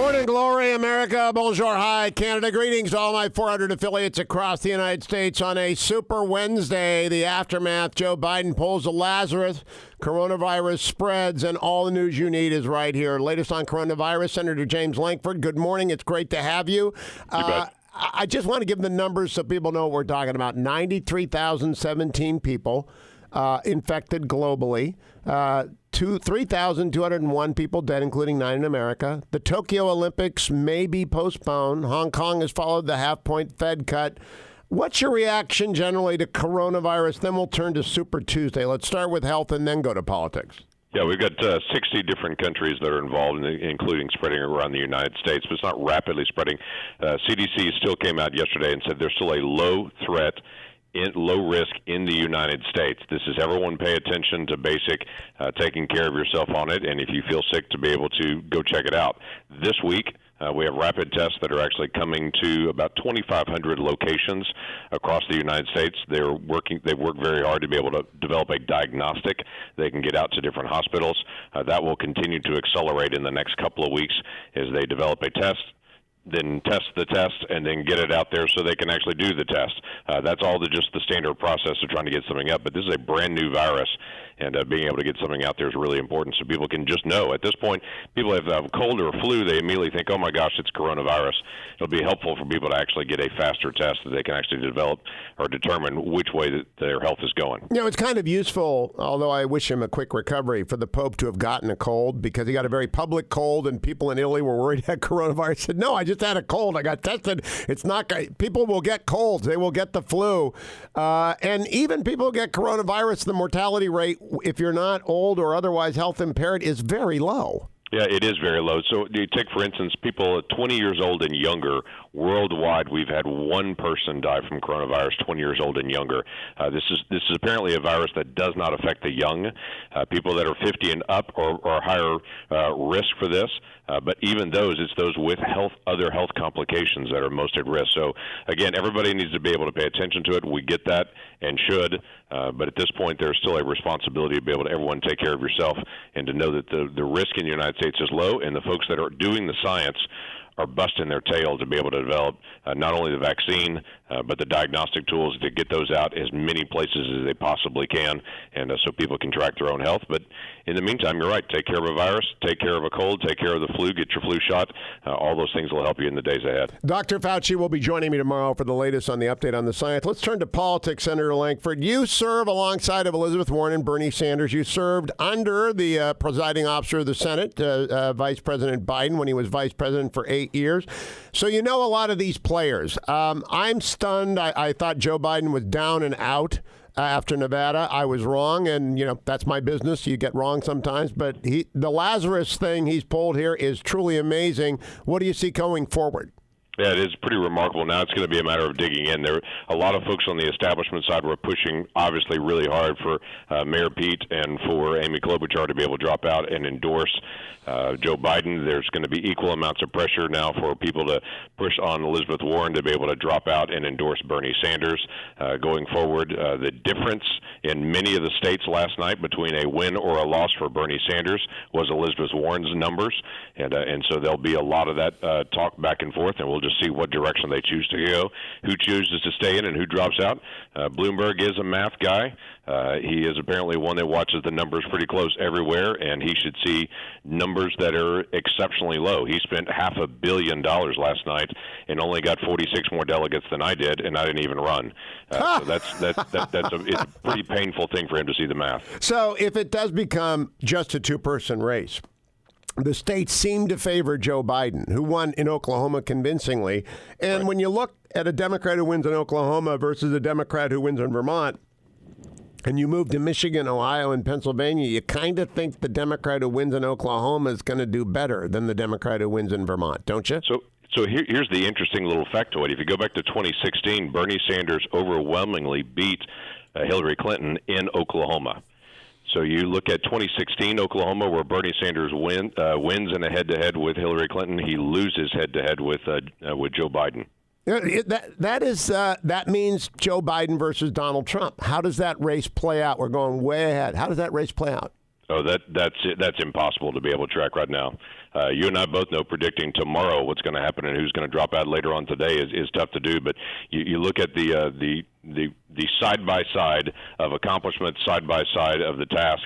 Morning glory, America. Bonjour, hi, Canada. Greetings to all my 400 affiliates across the United States on a Super Wednesday. The aftermath, Joe Biden pulls a Lazarus, coronavirus spreads, and all the news you need is right here. Latest on coronavirus, Senator James Lankford, good morning. It's great to have you. I just want to give the numbers so people know what we're talking about. 93,017 people infected globally. 3,201 people dead, including 9 in America. The Tokyo Olympics may be postponed. Hong Kong has followed the half-point Fed cut. What's your reaction generally to coronavirus? Then we'll turn to Super Tuesday. Let's start with health and then go to politics. Yeah, we've got 60 different countries that are involved, including spreading around the United States, but it's not rapidly spreading. CDC still came out yesterday and said there's still a low threat, low risk in the United States. This is everyone pay attention to basic taking care of yourself on it, and if you feel sick, to be able to go check it out. This week, we have rapid tests that are actually coming to about 2,500 locations across the United States. They've worked very hard to be able to develop a diagnostic. They can get out to different hospitals. That will continue to accelerate in the next couple of weeks as they develop a test, then test the test, and then get it out there so they can actually do the test. That's all just the standard process of trying to get something up. But this is a brand new virus, and being able to get something out there is really important so people can just know. At this point, people have a cold or a flu, they immediately think, oh my gosh, it's coronavirus. It'll be helpful for people to actually get a faster test that they can actually develop or determine which way that their health is going. You know, it's kind of useful, although I wish him a quick recovery, for the Pope to have gotten a cold, because he got a very public cold, and people in Italy were worried he had coronavirus. He said, no, I just had a cold. I got tested. It's not. People will get colds. They will get the flu. And even people who get coronavirus, the mortality rate, if you're not old or otherwise health impaired, is very low. Yeah, it is very low. So you take, for instance, people 20 years old and younger. Worldwide, we've had one person die from coronavirus, 20 years old and younger. This is apparently a virus that does not affect the young. People that are 50 and up are higher risk for this. But even those, it's those with other health complications that are most at risk. So, again, everybody needs to be able to pay attention to it. We get that and should. But at this point, there's still a responsibility to be able to everyone take care of yourself and to know that the risk in the United States is low, and the folks that are doing the science are busting their tail to be able to develop not only the vaccine, but the diagnostic tools to get those out as many places as they possibly can, and so people can track their own health. But in the meantime, you're right. Take care of a virus, take care of a cold, take care of the flu, get your flu shot. All those things will help you in the days ahead. Dr. Fauci will be joining me tomorrow for the latest on the update on the science. Let's turn to politics, Senator Lankford. You serve alongside of Elizabeth Warren and Bernie Sanders. You served under the presiding officer of the Senate, Vice President Biden, when he was vice president for 8 years. So you know a lot of these players. I'm stunned. I thought Joe Biden was down and out after Nevada. I was wrong, and that's my business. You get wrong sometimes, but the Lazarus thing he's pulled here is truly amazing. What do you see going forward? Yeah, it is pretty remarkable. Now it's going to be a matter of digging in. There, a lot of folks on the establishment side were pushing, obviously, really hard for Mayor Pete and for Amy Klobuchar to be able to drop out and endorse Joe Biden. There's going to be equal amounts of pressure now for people to push on Elizabeth Warren to be able to drop out and endorse Bernie Sanders going forward. The difference in many of the states last night between a win or a loss for Bernie Sanders was Elizabeth Warren's numbers, and so there'll be a lot of that talk back and forth, and we'll just see what direction they choose to go, who chooses to stay in and who drops out. Bloomberg is a math guy. He is apparently one that watches the numbers pretty close everywhere, and he should see numbers that are exceptionally low. He spent $500 million last night and only got 46 more delegates than I did, and I didn't even run. So it's a pretty painful thing for him to see the math. So if it does become just a two-person race, the states seem to favor Joe Biden, who won in Oklahoma convincingly. And right. When you look at a Democrat who wins in Oklahoma versus a Democrat who wins in Vermont, and you move to Michigan, Ohio, and Pennsylvania, you kind of think the Democrat who wins in Oklahoma is going to do better than the Democrat who wins in Vermont, don't you? So here's the interesting little factoid. If you go back to 2016, Bernie Sanders overwhelmingly beat Hillary Clinton in Oklahoma. So you look at 2016 Oklahoma, where Bernie Sanders wins in a head-to-head with Hillary Clinton. He loses head-to-head with Joe Biden. That means Joe Biden versus Donald Trump. How does that race play out? We're going way ahead. How does that race play out? Oh, that's impossible to be able to track right now. You and I both know predicting tomorrow what's going to happen and who's going to drop out later on today is tough to do. But you look at the side by side of accomplishments, side by side of the task.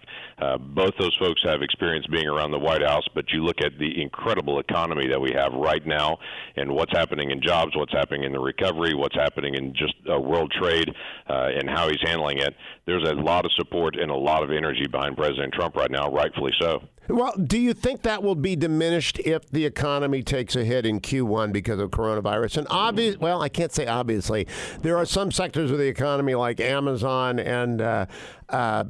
Both those folks have experience being around the White House, but you look at the incredible economy that we have right now and what's happening in jobs, what's happening in the recovery, what's happening in just world trade, and how he's handling it. There's a lot of support and a lot of energy behind President Trump right now, rightfully so. Well, do you think that will be diminished if the economy takes a hit in Q1 because of coronavirus? And well, I can't say obviously. There are some sectors of the economy like Amazon and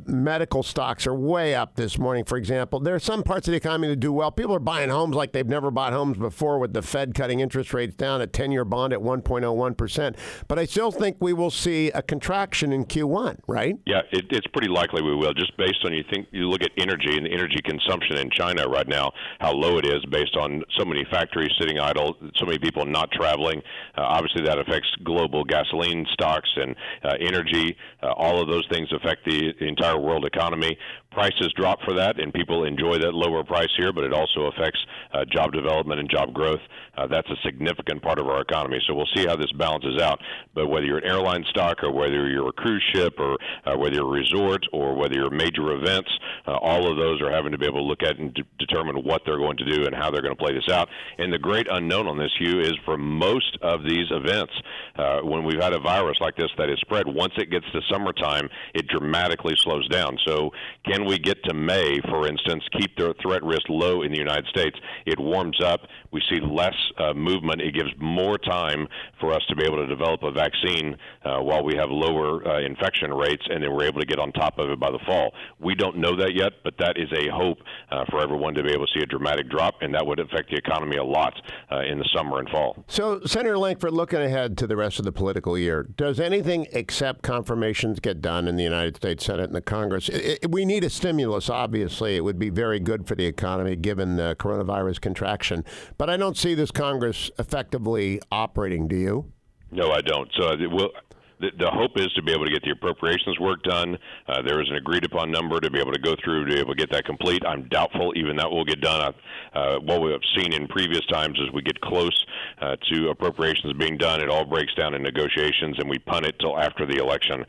medical stocks are way up this morning, for example. There are some parts of the economy that do well. People are buying homes like they've never bought homes before with the Fed cutting interest rates down, a 10-year bond at 1.01%. But I still think we will see a contraction in Q1, right? Yeah, it's pretty likely we will, just based on you look at energy and the energy consumption in China right now, how low it is based on so many factories sitting idle, so many people not traveling. Obviously, that affects global gasoline stocks and energy. All of those things affect the entire world economy. Prices drop for that, and people enjoy that lower price here, but it also affects job development and job growth. That's a significant part of our economy. So we'll see how this balances out. But whether you're an airline stock or whether you're a cruise ship or whether you're a resort or whether you're major events, all of those are having to be able to look at and determine what they're going to do and how they're going to play this out. And the great unknown on this, Hugh, is for most of these events, when we've had a virus like this that is spread, once it gets to summertime, it dramatically slows down. So can we get to May, for instance, keep the threat risk low in the United States? It warms up. We see less movement. It gives more time for us to be able to develop a vaccine while we have lower infection rates, and then we're able to get on top of it by the fall. We don't know that yet, but that is a hope for everyone to be able to see a dramatic drop, and that would affect the economy a lot in the summer and fall. So, Senator Lankford, looking ahead to the rest of the political year, does anything except confirmations get done in the United States Senate and the Congress? We need a stimulus, obviously. It would be very good for the economy given the coronavirus contraction. But I don't see this Congress effectively operating, do you? No, I don't. So the hope is to be able to get the appropriations work done. There is an agreed-upon number to be able to go through to be able to get that complete. I'm doubtful even that will get done. What we have seen in previous times is we get close to appropriations being done. It all breaks down in negotiations, and we punt it till after the election.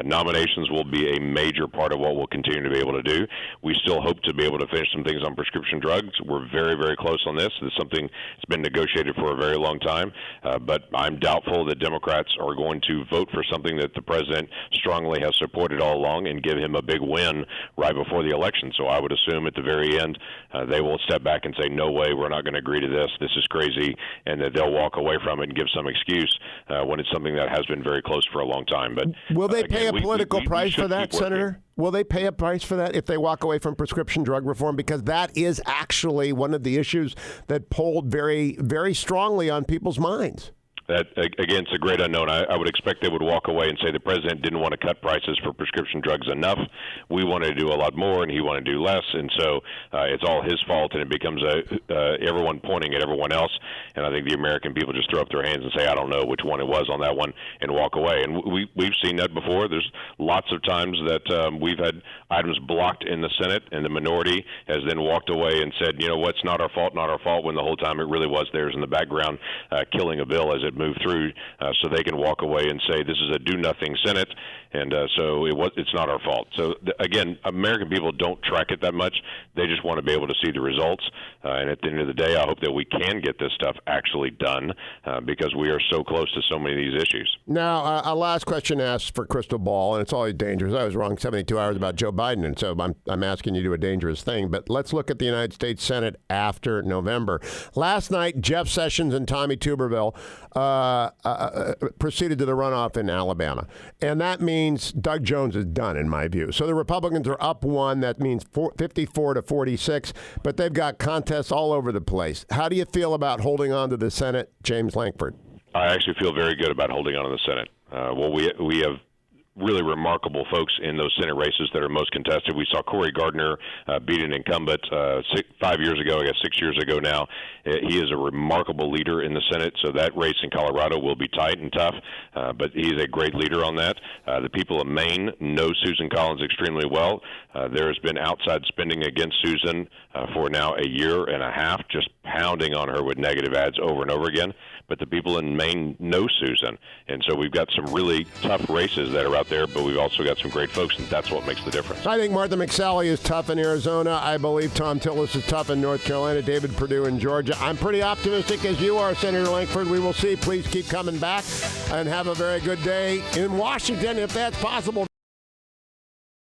Nominations will be a major part of what we'll continue to be able to do. We still hope to be able to finish some things on prescription drugs. We're very, very close on this. It's something that's been negotiated for a very long time, but I'm doubtful that Democrats are going to vote for something that the president strongly has supported all along and give him a big win right before the election. So I would assume at the very end they will step back and say, no way, we're not going to agree to this. This is crazy, and that they'll walk away from it and give some excuse when it's something that has been very close for a long time. But will they pay a political price for that, Senator? Will they pay a price for that if they walk away from prescription drug reform? Because that is actually one of the issues that polled very, very strongly on people's minds. That, again, it's a great unknown. I would expect they would walk away and say the president didn't want to cut prices for prescription drugs enough. We wanted to do a lot more, and he wanted to do less. And so it's all his fault, and it becomes everyone pointing at everyone else. And I think the American people just throw up their hands and say, I don't know which one it was on that one, and walk away. And we've seen that before. There's lots of times that we've had items blocked in the Senate, and the minority has then walked away and said, you know what's not our fault, when the whole time it really was theirs in the background, killing a bill as it move through, so they can walk away and say this is a do-nothing Senate, and so it's not our fault. So again, American people don't track it that much. They just want to be able to see the results, and at the end of the day, I hope that we can get this stuff actually done because we are so close to so many of these issues. Now, a last question asked for crystal ball, and it's always dangerous. I was wrong 72 hours about Joe Biden, and so I'm asking you to do a dangerous thing. But let's look at the United States Senate after November. Last night, Jeff Sessions and Tommy Tuberville proceeded to the runoff in Alabama. And that means Doug Jones is done, in my view. So the Republicans are up one. That means 54 to 46. But they've got contests all over the place. How do you feel about holding on to the Senate, James Lankford? I actually feel very good about holding on to the Senate. Well, we have really remarkable folks in those Senate races that are most contested. We saw Cory Gardner beat an incumbent 5 years ago, I guess 6 years ago now. He is a remarkable leader in the Senate, so that race in Colorado will be tight and tough, but he's a great leader on that. The people of Maine know Susan Collins extremely well. There has been outside spending against Susan for now a year and a half, just pounding on her with negative ads over and over again. But the people in Maine know Susan, and so we've got some really tough races that are out there, but we've also got some great folks, and that's what makes the difference. I think Martha McSally is tough in Arizona. I believe Tom Tillis is tough in North Carolina, David Perdue in Georgia. I'm pretty optimistic as you are, Senator Lankford. We will see. Please keep coming back and have a very good day in Washington if that's possible.